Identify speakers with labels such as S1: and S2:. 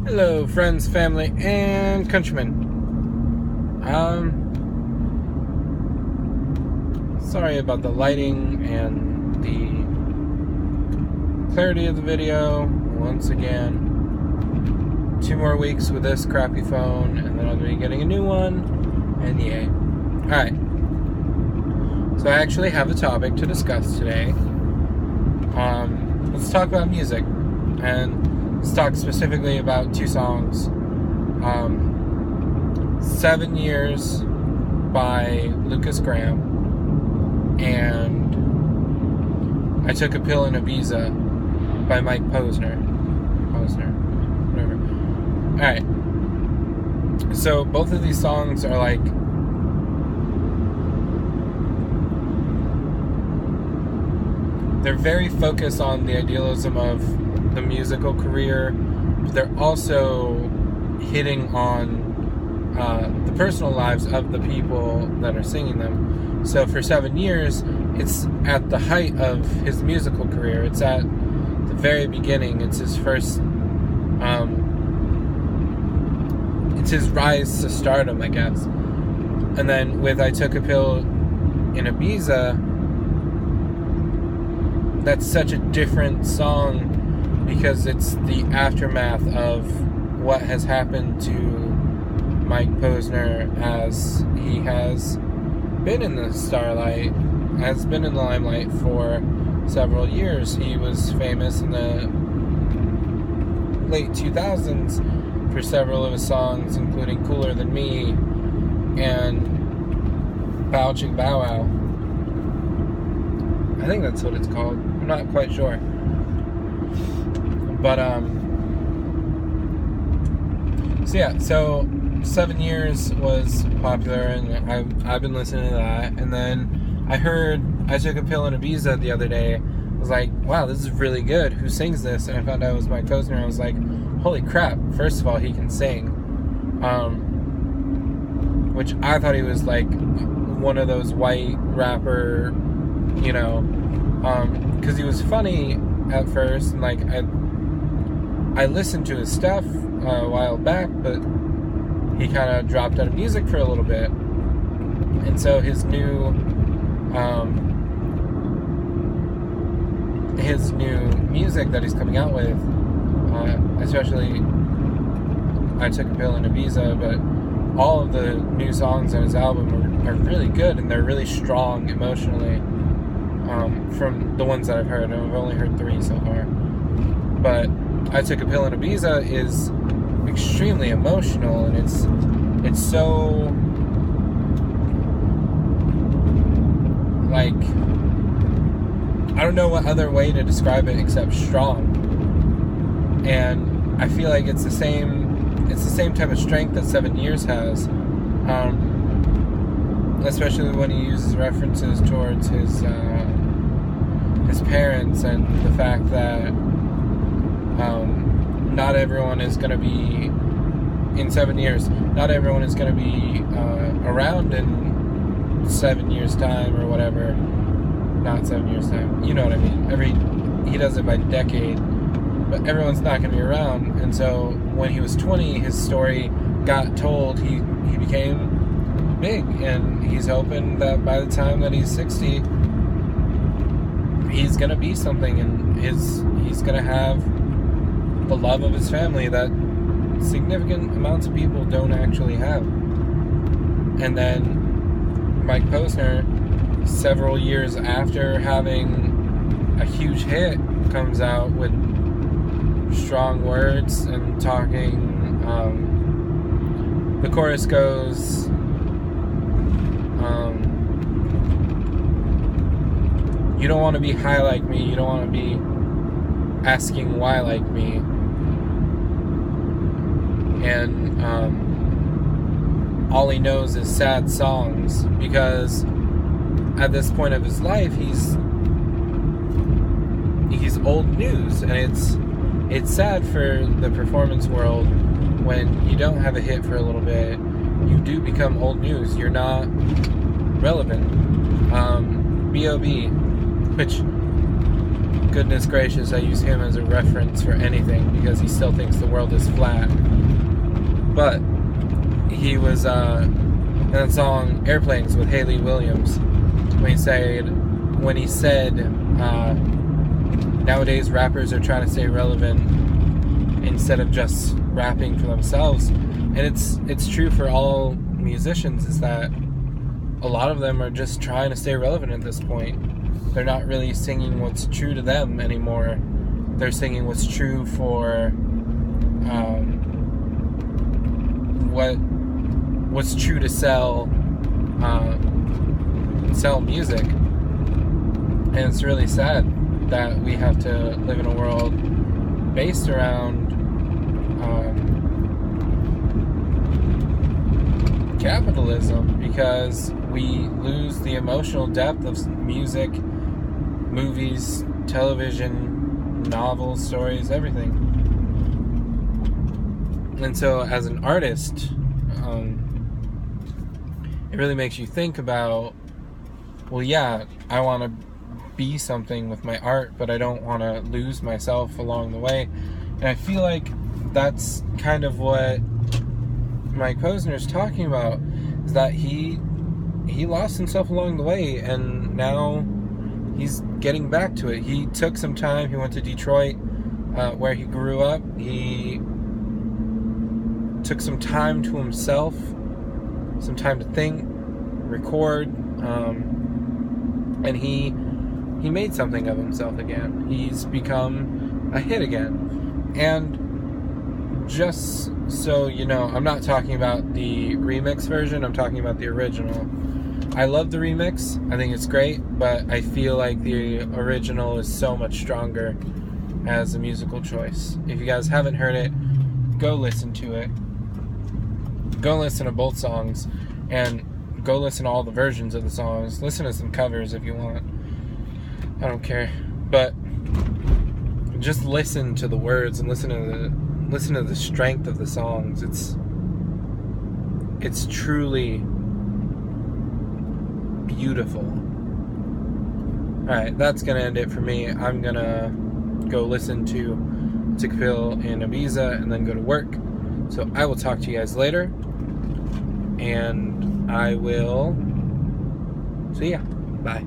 S1: Hello, friends, family, and countrymen. Sorry about the lighting and the clarity of the video. Once again, 2 more weeks with this crappy phone, and then I'll be getting a new one, and yay. Alright. So I actually have a topic to discuss today. Let's talk about music, and let's talk specifically about 2 songs. 7 Years by Lucas Graham and I Took a Pill in Ibiza by Mike Posner, whatever. Alright. So both of these songs are like they're very focused on the idealism of the musical career, but they're also hitting on the personal lives of the people that are singing them. So for 7 years, it's at the height of his musical career. It's at the very beginning. It's his first, it's his rise to stardom, I guess. And then with I Took a Pill in Ibiza, that's such a different song because it's the aftermath of what has happened to Mike Posner as he has been in the limelight for several years. He was famous in the late 2000s for several of his songs, including Cooler Than Me and Bow Ching Bow Wow. I think that's what it's called. I'm not quite sure. But, so 7 Years was popular, and I've been listening to that. And then I heard I Took a Pill in Ibiza the other day. I was like, wow, this is really good. Who sings this? And I found out it was Mike Posner. I was like, holy crap. First of all, he can sing. Which I thought he was like one of those white rapper, because he was funny at first, and like I listened to his stuff a while back, but he kind of dropped out of music for a little bit, and so his new music that he's coming out with, especially I Took a Pill in Ibiza, but all of the new songs on his album are really good, and they're really strong emotionally. From the ones that I've heard, and I've only heard 3 so far. But I Took a Pill in Ibiza is extremely emotional, and it's so like, I don't know what other way to describe it except strong. And I feel like it's the same type of strength that 7 Years has. Especially when he uses references towards his parents, and the fact that not everyone is going to be in 7 years. Not everyone is going to be around in 7 years' time or whatever. Not 7 years' time. You know what I mean? He does it by decade, but everyone's not going to be around. And so when he was 20, his story got told. He became big, and he's hoping that by the time that he's 60, he's gonna be something, and he's gonna have the love of his family that significant amounts of people don't actually have. And then Mike Posner, several years after having a huge hit, comes out with strong words and talking. The chorus goes, you don't want to be high like me, you don't want to be asking why like me. And all he knows is sad songs, because at this point of his life he's old news, and it's sad for the performance world. When you don't have a hit for a little bit, you do become old news. You're not relevant. B.O.B., which goodness gracious, I use him as a reference for anything because he still thinks the world is flat. But he was in that song Airplanes with Haley Williams when he said nowadays rappers are trying to stay relevant instead of just rapping for themselves. And it's true for all musicians, is that a lot of them are just trying to stay relevant at this point. They're not really singing what's true to them anymore. They're singing what's true for what's true to sell music. And it's really sad that we have to live in a world based around capitalism, because we lose the emotional depth of music, movies, television, novels, stories, everything. And so as an artist, it really makes you think about, well, yeah, I want to be something with my art, but I don't want to lose myself along the way. And I feel like that's kind of what Mike Posner's talking about, is that he lost himself along the way, and now he's getting back to it. He took some time. He went to Detroit, where he grew up. He took some time to himself, some time to think, record, and he made something of himself again. He's become a hit again. And just so you know, I'm not talking about the remix version, I'm talking about the original. I love the remix, I think it's great, but I feel like the original is so much stronger as a musical choice. If you guys haven't heard it, go listen to it. Go listen to both songs, and go listen to all the versions of the songs. Listen to some covers if you want. I don't care. But just listen to the words and listen to the strength of the songs. It's truly beautiful. Alright, that's gonna end it for me. I'm gonna go listen to Tikpil in Ibiza and then go to work. So I will talk to you guys later, and I will see ya. Bye.